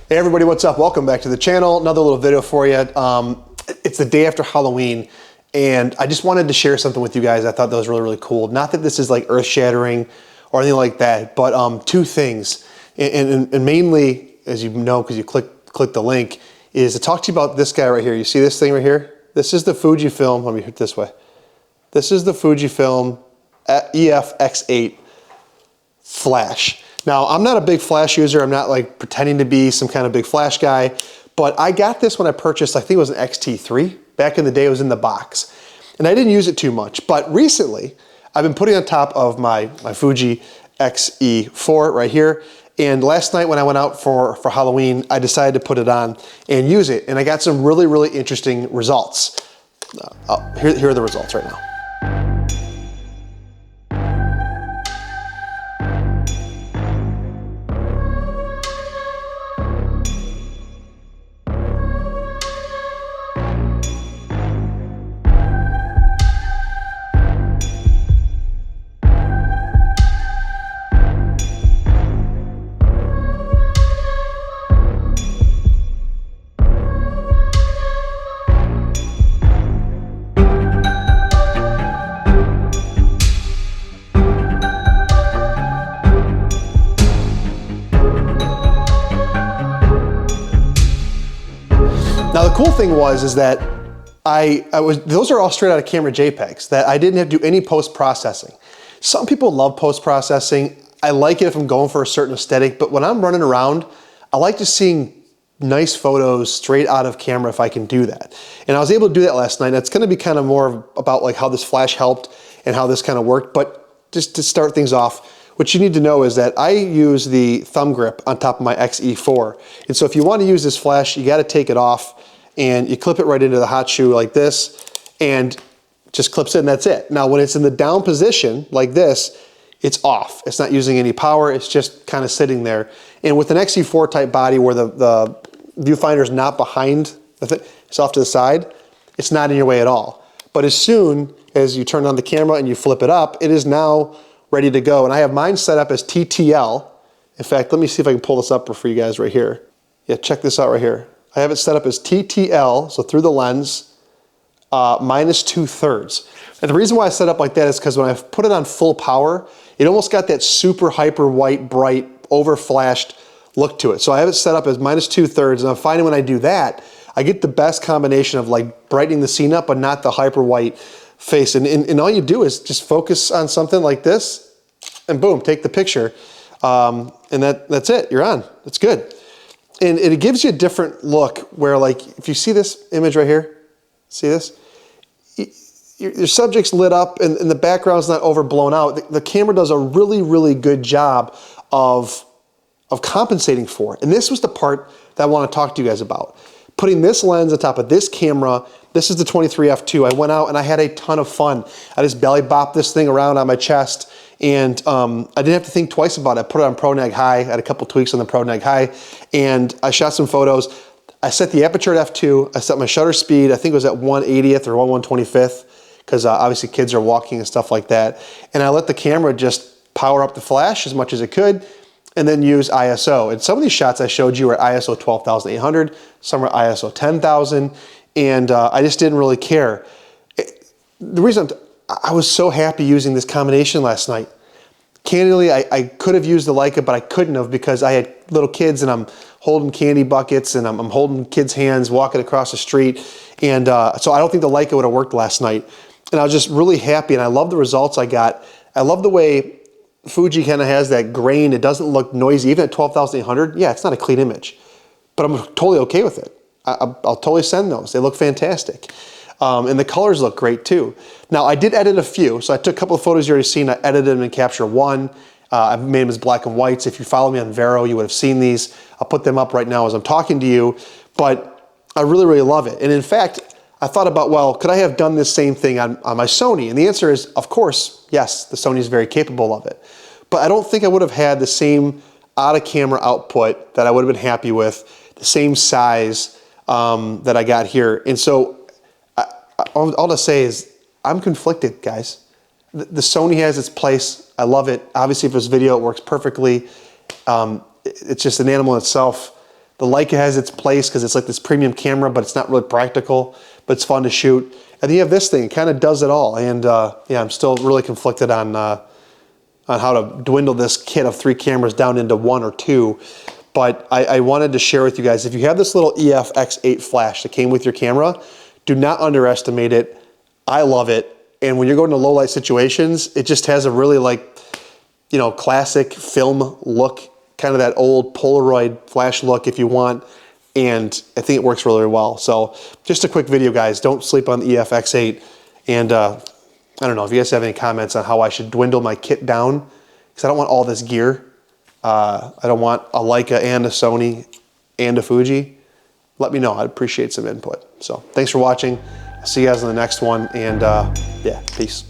Hey everybody, what's up? Welcome back to the channel. Another little video for you. It's the day after Halloween, and I just wanted to share something with you guys. I thought that was really, really cool. Not that this is like earth-shattering or anything like that, but two things. And mainly, as you know, because you click the link, is to talk to you about this guy right here. You see this thing right here? This is the FujiFilm. Let me hit this way. This is the FujiFilm EF-X8 flash. Now, I'm not a big flash user. I'm not like pretending to be some kind of big flash guy, but I got this when I purchased, I think it was an XT3. Back in the day, it was in the box. And I didn't use it too much, but recently, I've been putting it on top of my Fuji X-E4 right here. And last night when I went out for Halloween, I decided to put it on and use it. And I got some really, really interesting results. Here are the results right now. Now the cool thing is that those are all straight out of camera JPEGs that I didn't have to do any post-processing. Some people love post-processing. I like it if I'm going for a certain aesthetic, but when I'm running around, I like just seeing nice photos straight out of camera if I can do that. And I was able to do that last night. It's gonna be kind of more about like how this flash helped and how this kind of worked, but just to start things off, what you need to know is that I use the thumb grip on top of my XE4. And so if you want to use this flash, you got to take it off and you clip it right into the hot shoe like this and just clips it and that's it. Now when it's in the down position like this, it's off. It's not using any power. It's just kind of sitting there. And with an XE4 type body where the viewfinder is not behind the thing, it's off to the side, it's not in your way at all. But as soon as you turn on the camera and you flip it up, it is now ready to go. And I have mine set up as TTL. In fact, let me see if I can pull this up for you guys right here. Yeah, check this out right here. I have it set up as TTL, so through the lens, -2/3. And the reason why I set it up like that is because when I put it on full power, it almost got that super hyper white, bright, over flashed look to it. So I have it set up as -2/3, and I'm finding when I do that, I get the best combination of like brightening the scene up, but not the hyper white face. And all you do is just focus on something like this and boom, take the picture. And that's it, you're on, it's good. And it gives you a different look where like, if you see this image right here, see this? Your subject's lit up and the background's not overblown out. The camera does a really, really good job of compensating for it. And this was the part that I want to talk to you guys about. Putting this lens on top of this camera. This is the 23 f2. I went out and I had a ton of fun. I just belly bopped this thing around on my chest and I didn't have to think twice about it. I put it on Pro Neg High, I had a couple tweaks on the Pro Neg High, and I shot some photos. I set the aperture at f2, I set my shutter speed, I think it was at 1/80th or 1/125th, because obviously kids are walking and stuff like that. And I let the camera just power up the flash as much as it could, and then use ISO. And some of these shots I showed you were ISO 12,800, some are ISO 10,000, and I just didn't really care. The reason I was so happy using this combination last night. Candidly, I could have used the Leica, but I couldn't have because I had little kids and I'm holding candy buckets and I'm holding kids' hands walking across the street. And so I don't think the Leica would have worked last night. And I was just really happy and I love the results I got. I love the way Fuji kind of has that grain. It doesn't look noisy. Even at 12,800, yeah, it's not a clean image, but I'm totally okay with it. I'll totally send those. They look fantastic. And the colors look great too. Now I did edit a few, so I took a couple of photos you already seen. I edited them in Capture One. I've made them as black and whites. If you follow me on Vero, you would have seen these. I'll put them up right now as I'm talking to you, but I really, really love it. And in fact, I thought about, well, could I have done this same thing on my Sony? And the answer is, of course, yes, the Sony is very capable of it. But I don't think I would have had the same out-of-camera output that I would have been happy with, the same size that I got here. And so all to say is I'm conflicted, guys. The Sony has its place. I love it. Obviously, for this video, it works perfectly. It's just an animal in itself. The Leica has its place because it's like this premium camera, but it's not really practical, but it's fun to shoot. And then you have this thing, it kind of does it all. And yeah, I'm still really conflicted on how to dwindle this kit of 3 cameras down into 1 or 2. But I wanted to share with you guys, if you have this little EF-X8 flash that came with your camera, do not underestimate it. I love it. And when you're going to low light situations, it just has a really like, you know, classic film look, kind of that old Polaroid flash look if you want. And I think it works really, really well. So just a quick video, guys. Don't sleep on the EF-X8. And I don't know if you guys have any comments on how I should dwindle my kit down, because I don't want all this gear. I don't want a Leica and a Sony and a Fuji. Let me know. I'd appreciate some input. So thanks for watching. I'll see you guys in the next one. And yeah, peace.